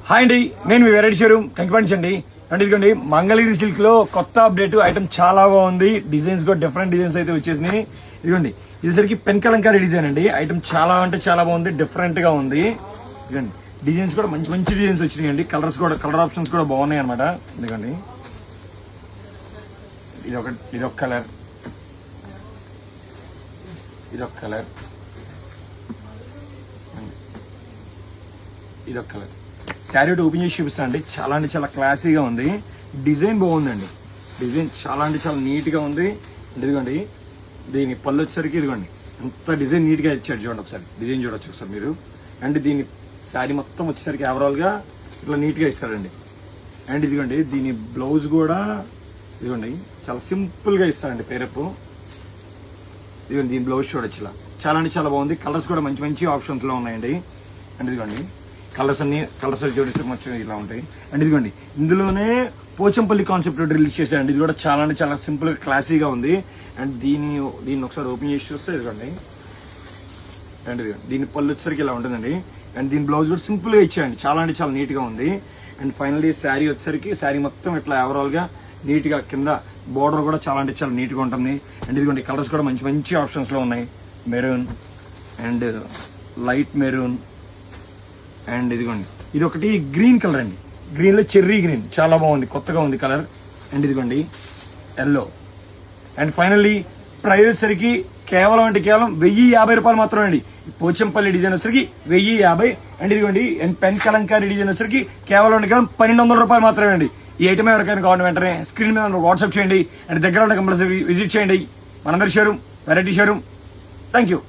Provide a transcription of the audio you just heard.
Hi అండి, నేను మీ variety showroom కంకిపంచండి. అంటే ఇదిగోండి మంగళగిరి సిల్క్ లో కొత్త అప్డేట్ ఐటమ్ చాలా బాగుంది. డిజైన్స్ కూడా డిఫరెంట్ డిజైన్స్ అయితే వచ్చేసినాయి. ఇదిగోండి ఇదిసరికి పెన్ కలంకారీ డిజైన్ అండి. ఐటమ్ చాలా అంటే చాలా బాగుంది, డిఫరెంట్ గా ఉంది. ఇదిగోండి డిజైన్స్ కూడా మంచి మంచి డిజైన్స్ వచ్చినాయి అండి. కలర్స్ కూడా కలర్ ఆప్షన్స్ కూడా బాగున్నాయి అనమాట. ఇదిగోండి ఇదొక కలర్, ఇదొక కలర్, ఇదొక కలర్. శారీ ఓపెన్ చేసి చూపిస్తాను అండి. చాలా అంటే చాలా క్లాసీగా ఉంది. డిజైన్ బాగుందండి. డిజైన్ చాలా అంటే చాలా నీట్ గా ఉంది. ఇదిగోండి దీని పళ్ళు వచ్చేసరికి ఇదిగోండి అంత డిజైన్ నీట్ గా ఇచ్చాడు. చూడండి ఒకసారి డిజైన్ చూడొచ్చు ఒకసారి మీరు. అండ్ దీని శారీ మొత్తం వచ్చేసరికి ఓవరాల్ గా ఇట్లా నీట్ గా ఇస్తాడండి. అండ్ ఇదిగోండి దీని బ్లౌజ్ కూడా ఇదిగోండి చాలా సింపుల్ గా ఇస్తాడండి. పేరపు ఇదిగోండి దీని బ్లౌజ్ చూడొచ్చు. ఇలా చాలా అంటే చాలా బాగుంది. కలర్స్ కూడా మంచి మంచి ఆప్షన్స్ లో ఉన్నాయండి. అండ్ ఇదిగోండి కలర్స్ చూడేసి మొత్తం ఇలా ఉంటాయి. అండ్ ఇదిగోండి ఇందులోనే పోచంపల్లి కాన్సెప్ట్ రిలీజ్ చేశారండి. ఇది కూడా చాలా అంటే చాలా సింపుల్ క్లాసీగా ఉంది. అండ్ దీన్ని ఒకసారి ఓపెన్ చేసి చూస్తే ఇదిగోండి. అండ్ ఇదిగోండి దీని పళ్ళు వచ్చేసరికి ఇలా ఉంటుందండి. అండ్ దీని బ్లౌజ్ కూడా సింపుల్ గా ఇచ్చాయండి. చాలా అంటే చాలా నీట్ గా ఉంది. అండ్ ఫైనల్లీ శారీ వచ్చేసరికి శారీ మొత్తం ఇట్లా ఓవరాల్ గా నీట్ గా కింద బోర్డర్ కూడా చాలా అంటే చాలా నీట్ గా ఉంటుంది. అండ్ ఇదిగోండి కలర్స్ కూడా మంచి మంచి ఆప్షన్స్ లో ఉన్నాయి. Maroon and light maroon and ఇదిగోండి ఇది ఒకటి గ్రీన్ కలర్ అండి. గ్రీన్ లో చెర్రీ గ్రీన్ చాలా బాగుంది, కొత్తగా ఉంది కలర్. అండ్ ఇదిగోండి ఎల్లో. అండ్ ఫైనల్లీ ప్రైస్ సరికి కేవలం అంటే కేవలం 1050 రూపాయలు మాత్రమే అండి. పోచంపల్లి డిజైన్ వచ్చరికి 1050. అండ్ ఇదిగోండి అండ్ పెన్ కలంకారీ డిజైన్ వచ్చరికి కేవలం అంటే కేవలం 1200 రూపాయలు మాత్రమే అండి. ఈ ఐటమ్ ఎవరికైనా కావాలి వెంటనే స్క్రీన్ మీద వాట్సాప్ చేయండి. అండ్ దగ్గర కంపల్సరీ విజిట్ చేయండి. మనందరి showroom variety showroom. Thank you.